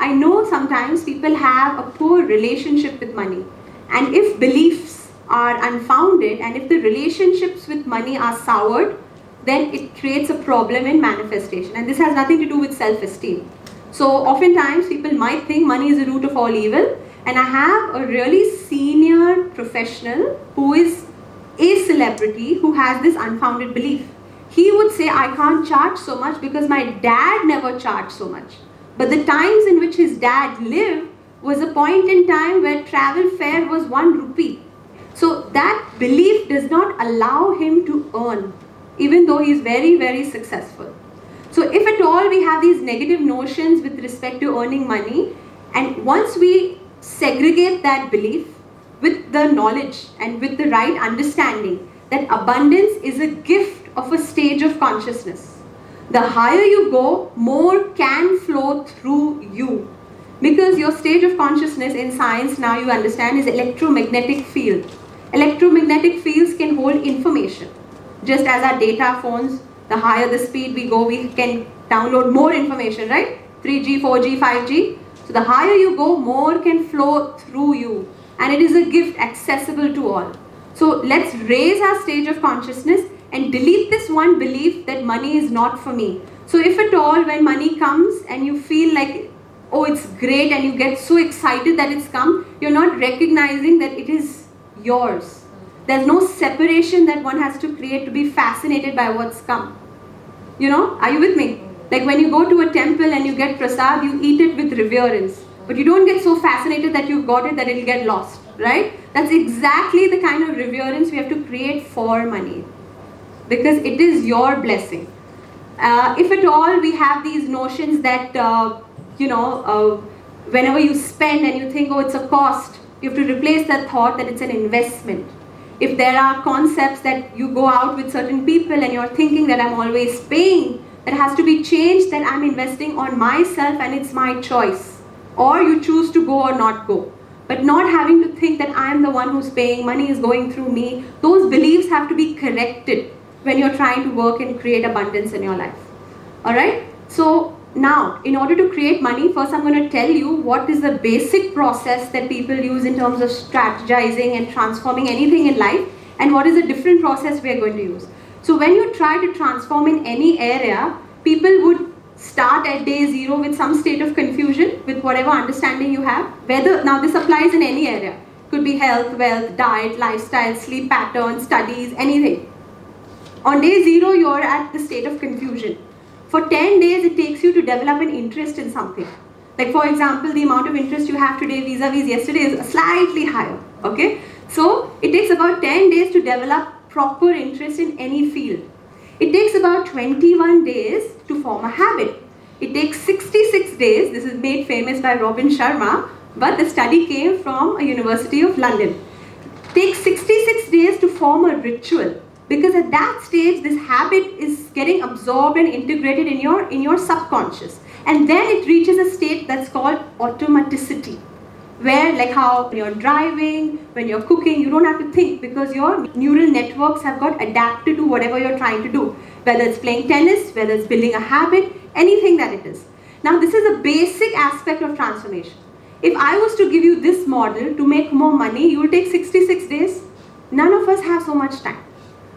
I know sometimes people have a poor relationship with money. And if beliefs are unfounded and if the relationships with money are soured, then it creates a problem in manifestation. And this has nothing to do with self-esteem. So oftentimes people might think money is the root of all evil. And I have a really senior professional who is a celebrity who has this unfounded belief. He would say, I can't charge so much because my dad never charged so much. But the times in which his dad lived was a point in time where travel fare was 1 rupee. So that belief does not allow him to earn, even though he is very, very successful. So if at all we have these negative notions with respect to earning money, and once we segregate that belief with the knowledge and with the right understanding that abundance is a gift of a stage of consciousness. The higher you go, more can flow through you. Because your stage of consciousness in science, now you understand, is electromagnetic field. Electromagnetic fields can hold information. Just as our data phones, the higher the speed we go, we can download more information, right? 3G, 4G, 5G. So the higher you go, more can flow through you. And it is a gift accessible to all. So let's raise our stage of consciousness and delete this one belief that money is not for me. So if at all when money comes and you feel like, oh, it's great, and you get so excited that it's come, you're not recognizing that it is yours. There's no separation that one has to create to be fascinated by what's come. You know, are you with me? Like when you go to a temple and you get prasad, you eat it with reverence. But you don't get so fascinated that you've got it that it'll get lost, right? That's exactly the kind of reverence we have to create for money. Because it is your blessing. If at all we have these notions that, whenever you spend and you think, oh, it's a cost, you have to replace that thought that it's an investment. If there are concepts that you go out with certain people and you're thinking that I'm always paying, that has to be changed, that I'm investing on myself and it's my choice. Or you choose to go or not go. But not having to think that I'm the one who's paying, money is going through me. Those beliefs have to be corrected when you're trying to work and create abundance in your life. Alright? So now, in order to create money, first I'm going to tell you what is the basic process that people use in terms of strategizing and transforming anything in life, and what is a different process we are going to use. So when you try to transform in any area, people would start at day 0 with some state of confusion with whatever understanding you have. Now this applies in any area. Could be health, wealth, diet, lifestyle, sleep patterns, studies, anything. On day 0, you're at the state of confusion. For 10 days, it takes you to develop an interest in something. Like for example, the amount of interest you have today vis-a-vis yesterday is slightly higher. Okay? So it takes about 10 days to develop proper interest in any field. It takes about 21 days to form a habit. It takes 66 days, this is made famous by Robin Sharma, but the study came from a University of London. It takes 66 days to form a ritual. Because at that stage, this habit is getting absorbed and integrated in your subconscious. And then it reaches a state that's called automaticity. Where, like how when you're driving, when you're cooking, you don't have to think because your neural networks have got adapted to whatever you're trying to do. Whether it's playing tennis, whether it's building a habit, anything that it is. Now this is a basic aspect of transformation. If I was to give you this model to make more money, you will take 66 days. None of us have so much time.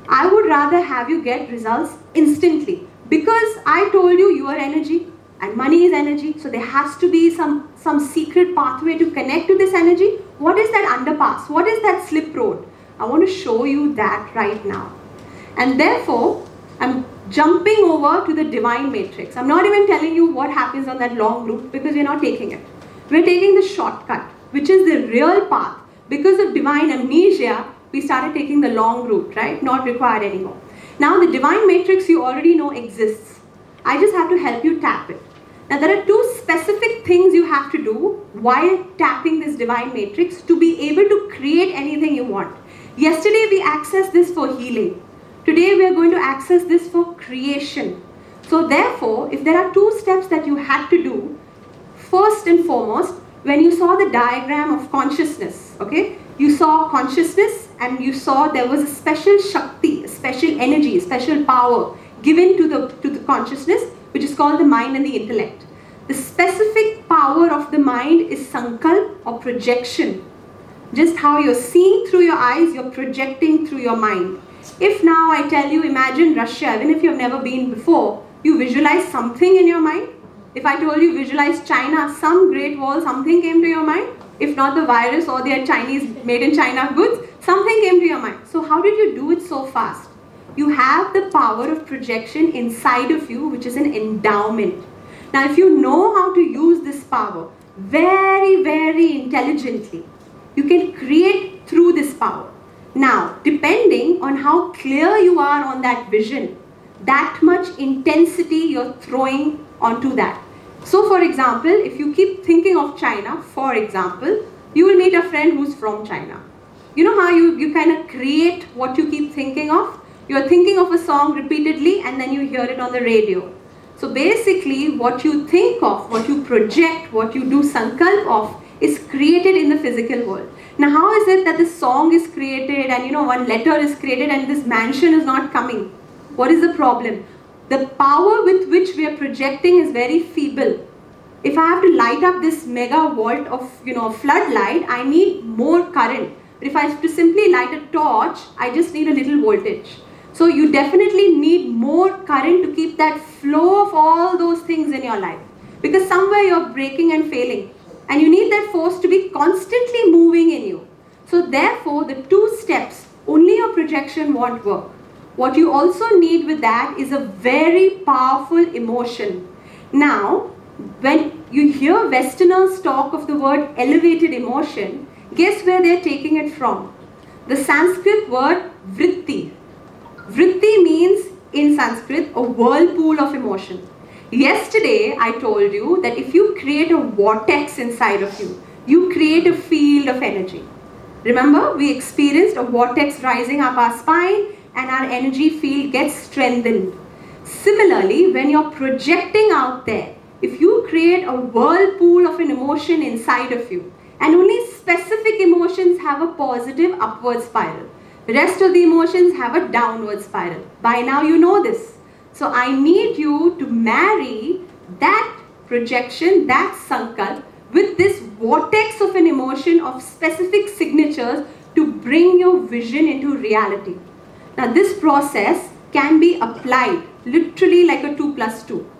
I would rather have you get results instantly because I told you you are energy and money is energy, so there has to be some secret pathway to connect to this energy. What is that underpass? What is that slip road? I want to show you that right now. And therefore, I'm jumping over to the divine matrix. I'm not even telling you what happens on that long route because we're not taking it. We're taking the shortcut, which is the real path. Because of divine amnesia, we started taking the long route, right? Not required anymore. Now the divine matrix you already know exists. I just have to help you tap it. Now there are 2 specific things you have to do while tapping this divine matrix to be able to create anything you want. Yesterday we accessed this for healing. Today we are going to access this for creation. So therefore, if there are 2 steps that you had to do, first and foremost, when you saw the diagram of consciousness, okay? You saw consciousness and you saw there was a special Shakti, a special energy, a special power given to the consciousness, which is called the mind and the intellect. The specific power of mind is sankalp or projection. Just how you're seeing through your eyes, you're projecting through your mind. If now I tell you, imagine Russia, even if you've never been before, you visualize something in your mind. If I told you visualize China, some great wall, something came to your mind. If not the virus or their Chinese made in China goods, something came to your mind. So how did you do it so fast? You have the power of projection inside of you, which is an endowment. Now if you know how to use this power very, very intelligently, you can create through this power. Now, depending on how clear you are on that vision, that much intensity you're throwing onto that. So for example, if you keep thinking of China, for example, you will meet a friend who's from China. You know how you kind of create what you keep thinking of? You're thinking of a song repeatedly and then you hear it on the radio. So basically, what you think of, what you project, what you do sankalp of is created in the physical world. Now how is it that this song is created and one letter is created and this mansion is not coming? What is the problem? The power with which we are projecting is very feeble. If I have to light up this mega vault of floodlight, I need more current. But if I have to simply light a torch, I just need a little voltage. So you definitely need more current to keep that flow of all those things in your life. Because somewhere you're breaking and failing. And you need that force to be constantly moving in you. So therefore, the two steps, only your projection won't work. What you also need with that is a very powerful emotion. Now, when you hear Westerners talk of the word elevated emotion, guess where they're taking it from? The Sanskrit word vritti. Vritti means, in Sanskrit, a whirlpool of emotion. Yesterday, I told you that if you create a vortex inside of you, you create a field of energy. Remember, we experienced a vortex rising up our spine and our energy field gets strengthened. Similarly, when you're projecting out there, if you create a whirlpool of an emotion inside of you, and only specific emotions have a positive upward spiral, the rest of the emotions have a downward spiral. By now you know this. So I need you to marry that projection, that sankalp, with this vortex of an emotion of specific signatures to bring your vision into reality. Now this process can be applied literally like a 2 plus 2.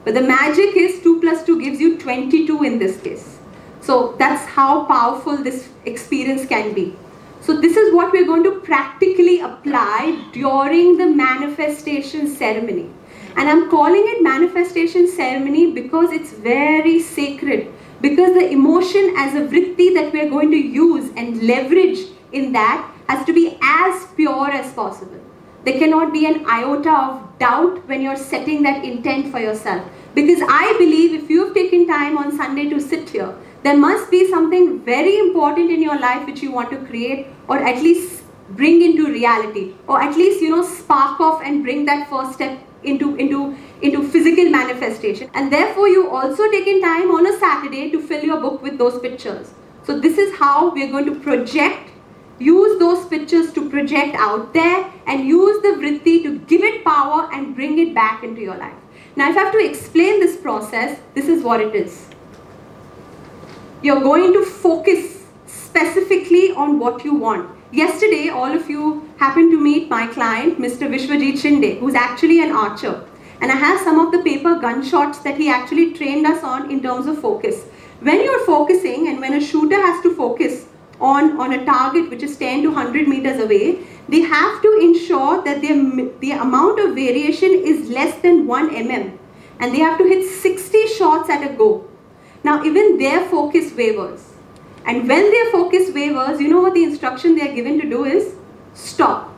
But the magic is 2 plus 2 gives you 22 in this case. So that's how powerful this experience can be. So this is what we're going to practically apply during the manifestation ceremony. And I'm calling it manifestation ceremony because it's very sacred. Because the emotion as a vritti that we're going to use and leverage in that has to be as pure as possible. There cannot be an iota of doubt when you're setting that intent for yourself. Because I believe if you've taken time on Sunday to sit here, there must be something very important in your life which you want to create or at least bring into reality, or at least spark off and bring that first step into physical manifestation. And therefore you also taken time on a Saturday to fill your book with those pictures. So this is how we're going to project, use those pictures to project out there and use the vritti to give it power and bring it back into your life. Now if I have to explain this process, this is what it is. You're going to focus specifically on what you want. Yesterday, all of you happened to meet my client, Mr. Vishwajit Shinde, who's actually an archer. And I have some of the paper gunshots that he actually trained us on in terms of focus. When you're focusing and when a shooter has to focus on a target which is 10 to 100 meters away, they have to ensure that the amount of variation is less than 1 mm. And they have to hit 60 shots at a go. Now even their focus wavers. And when their focus wavers, you know what the instruction they are given to do is? Stop.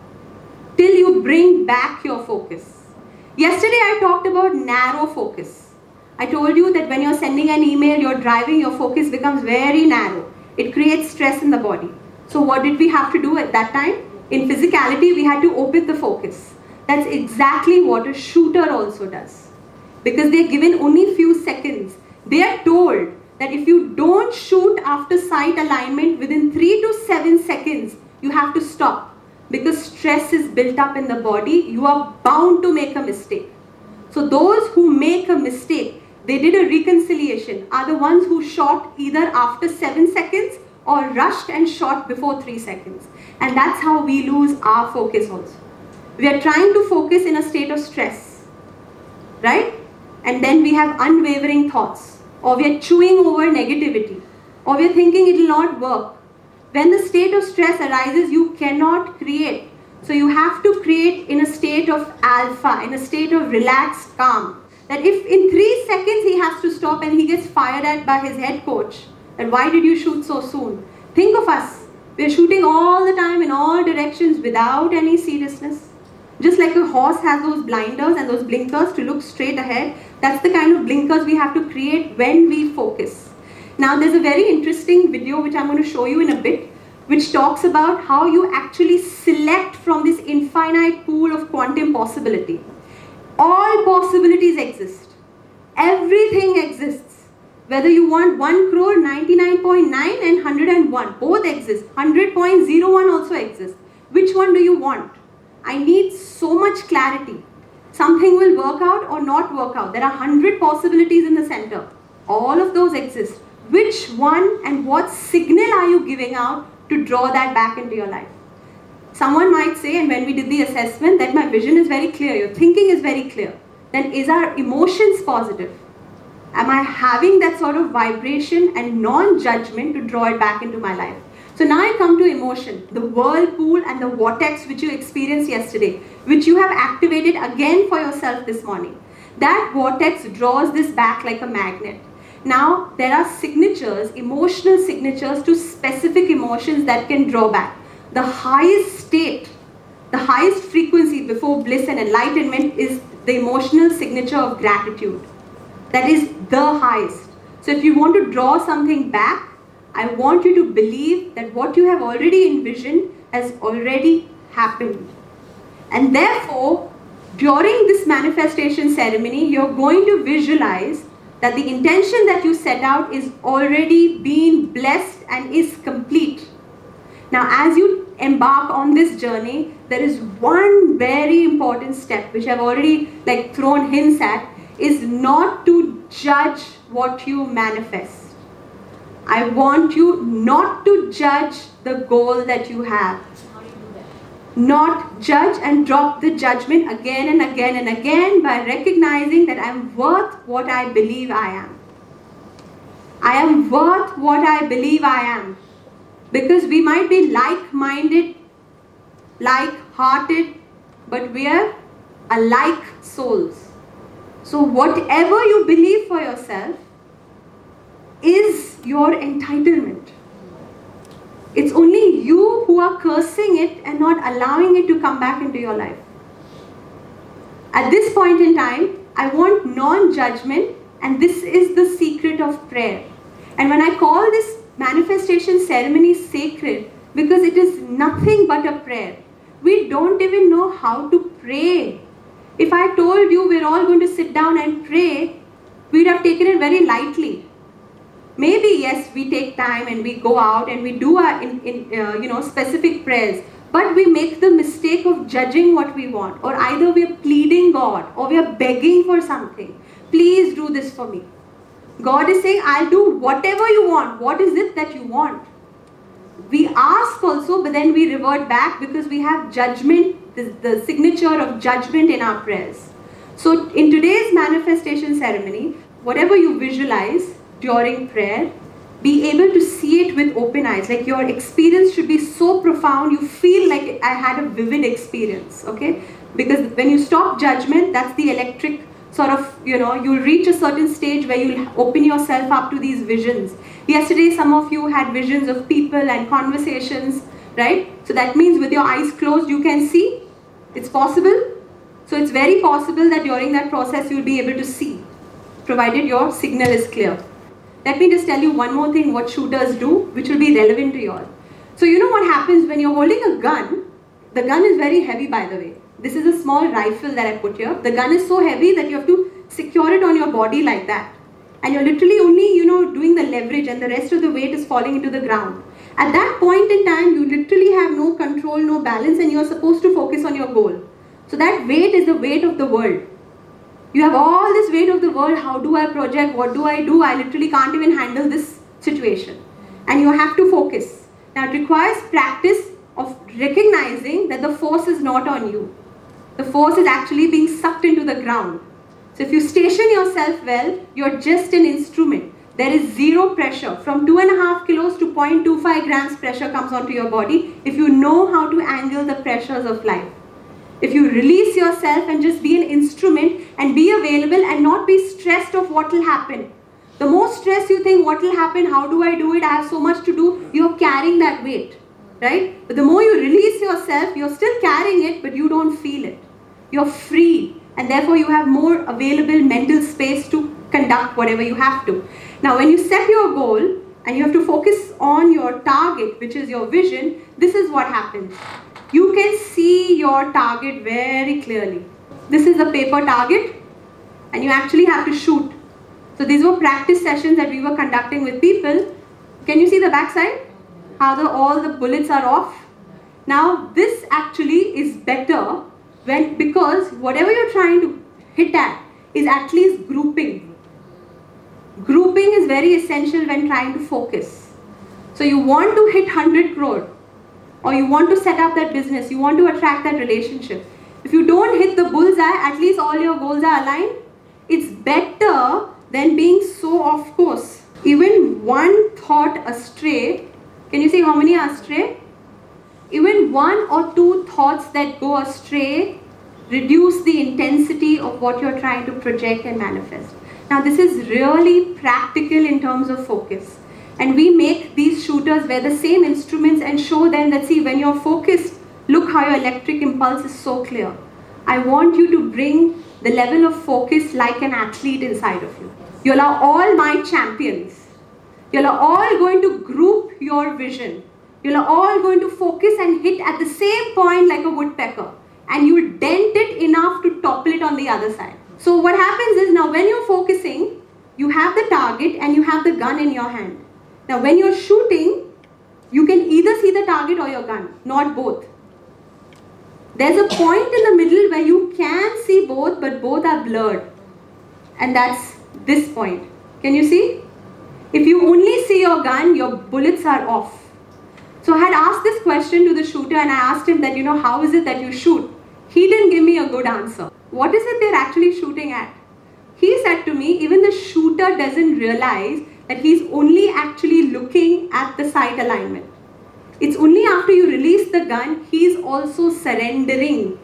Till you bring back your focus. Yesterday I talked about narrow focus. I told you that when you're sending an email, you're driving, your focus becomes very narrow. It creates stress in the body. So what did we have to do at that time? In physicality, we had to open the focus. That's exactly what a shooter also does. Because they're given only few seconds. They are told that if you don't shoot after sight alignment within 3 to 7 seconds, you have to stop. Because stress is built up in the body, you are bound to make a mistake. So those who make a mistake, they did a reconciliation are the ones who shot either after 7 seconds or rushed and shot before 3 seconds. And that's how we lose our focus also. We are trying to focus in a state of stress, right? And then we have unwavering thoughts, or we are chewing over negativity, or we are thinking it will not work. When the state of stress arises, you cannot create. So you have to create in a state of alpha, in a state of relaxed calm. That if in 3 seconds he has to stop and he gets fired at by his head coach, that why did you shoot so soon? Think of us. We're shooting all the time in all directions without any seriousness. Just like a horse has those blinders and those blinkers to look straight ahead, that's the kind of blinkers we have to create when we focus. Now there's a very interesting video which I'm going to show you in a bit, which talks about how you actually select from this infinite pool of quantum possibility. All possibilities exist. Everything exists. Whether you want 1 crore, 99.9 and 101, both exist. 100.01 also exists. Which one do you want? I need so much clarity. Something will work out or not work out. There are 100 possibilities in the center. All of those exist. Which one and what signal are you giving out to draw that back into your life? Someone might say, and when we did the assessment, that my vision is very clear, your thinking is very clear. Then is our emotions positive? Am I having that sort of vibration and non-judgment to draw it back into my life? So now I come to emotion, the whirlpool and the vortex which you experienced yesterday, which you have activated again for yourself this morning. That vortex draws this back like a magnet. Now there are signatures, emotional signatures to specific emotions that can draw back. The highest state, the highest frequency before bliss and enlightenment is the emotional signature of gratitude. That is the highest. So if you want to draw something back, I want you to believe that what you have already envisioned has already happened. And therefore, during this manifestation ceremony, you're going to visualize that the intention that you set out is already being blessed and is complete. Now, as you embark on this journey, there is one very important step which I've already thrown hints at, is not to judge what you manifest. I want you not to judge the goal that you have. Not judge and drop the judgment again and again and again by recognizing that I am worth what I believe I am. I am worth what I believe I am. Because we might be like-minded, like-hearted, but we are alike souls. So whatever you believe for yourself is your entitlement. It's only you who are cursing it and not allowing it to come back into your life. At this point in time, I want non-judgment, and this is the secret of prayer. And when I call this manifestation ceremony sacred, because it is nothing but a prayer. We don't even know how to pray. If I told you we're all going to sit down and pray, we'd have taken it very lightly. Maybe yes, we take time and we go out and we do our specific prayers, but we make the mistake of judging what we want, or either we are pleading God or we are begging for something. Please do this for me. God is saying, I'll do whatever you want. What is it that you want? We ask also, but then we revert back because we have judgment, the signature of judgment in our prayers. So in today's manifestation ceremony, whatever you visualize during prayer, be able to see it with open eyes. Like your experience should be so profound, you feel like I had a vivid experience, okay? Because when you stop judgment, that's the electric sort of, you'll reach a certain stage where you'll open yourself up to these visions. Yesterday, some of you had visions of people and conversations, right? So that means with your eyes closed, you can see. It's possible. So it's very possible that during that process, you'll be able to see, provided your signal is clear. Let me just tell you one more thing what shooters do, which will be relevant to you all. So you know what happens when you're holding a gun? The gun is very heavy, by the way. This is a small rifle that I put here. The gun is so heavy that you have to secure it on your body like that. And you're literally only, doing the leverage, and the rest of the weight is falling into the ground. At that point in time, you literally have no control, no balance, and you're supposed to focus on your goal. So that weight is the weight of the world. You have all this weight of the world. How do I project? What do? I literally can't even handle this situation. And you have to focus. Now it requires practice of recognizing that the force is not on you. The force is actually being sucked into the ground. So if you station yourself well, you're just an instrument. There is zero pressure. From 2.5 kilos to 0.25 grams pressure comes onto your body if you know how to angle the pressures of life. If you release yourself and just be an instrument and be available and not be stressed of what will happen. The more stress you think, what will happen, how do I do it, I have so much to do, you're carrying that weight, right? But the more you release yourself, you're still carrying it, but you don't feel it. You're free, and therefore you have more available mental space to conduct whatever you have to. Now, when you set your goal and you have to focus on your target, which is your vision, this is what happens. You can see your target very clearly. This is a paper target, and you actually have to shoot. So these were practice sessions that we were conducting with people. Can you see the backside? How all the bullets are off? Now, this actually is better because whatever you're trying to hit at is actually grouping. Grouping is very essential when trying to focus. So you want to hit 100 crore, or you want to set up that business, you want to attract that relationship. If you don't hit the bullseye, at least all your goals are aligned. It's better than being so off course. Even one thought astray, can you see how many are astray? Even one or two thoughts that go astray reduce the intensity of what you're trying to project and manifest. Now this is really practical in terms of focus. And we make these shooters wear the same instruments and show them that, see, when you're focused, look how your electric impulse is so clear. I want you to bring the level of focus like an athlete inside of you. You'll are all my champions. You're all going to group your vision. You're all going to focus and hit at the same point like a woodpecker. And you'll dent it enough to topple it on the other side. So what happens is, now when you're focusing, you have the target and you have the gun in your hand. Now when you're shooting, you can either see the target or your gun, not both. There's a point in the middle where you can see both, but both are blurred. And that's this point. Can you see? If you only see your gun, your bullets are off. So I had asked this question to the shooter, and I asked him that, how is it that you shoot? He didn't give me a good answer. What is it they're actually shooting at? He said to me, even the shooter doesn't realize that he's only actually looking at the sight alignment. It's only after you release the gun, he's also surrendering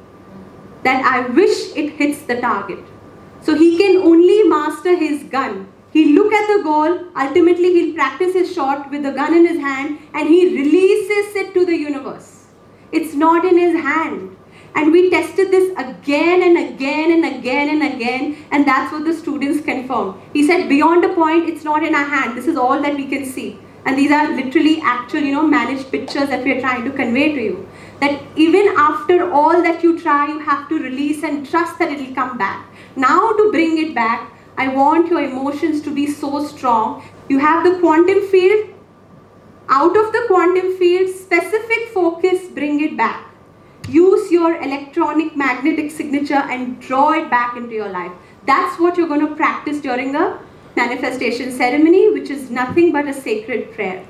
that I wish it hits the target. So he can only master his gun. He'll look at the goal, ultimately he'll practice his shot with the gun in his hand, and he releases it to the universe. It's not in his hand. And we tested this again and again and again and again, and that's what the students confirmed. He said, beyond a point, it's not in our hand. This is all that we can see. And these are literally actual, managed pictures that we are trying to convey to you. That even after all that you try, you have to release and trust that it will come back. Now to bring it back, I want your emotions to be so strong. You have the quantum field. Out of the quantum field, specific focus, bring it back. Use your electronic magnetic signature and draw it back into your life. That's what you're going to practice during the manifestation ceremony, which is nothing but a sacred prayer.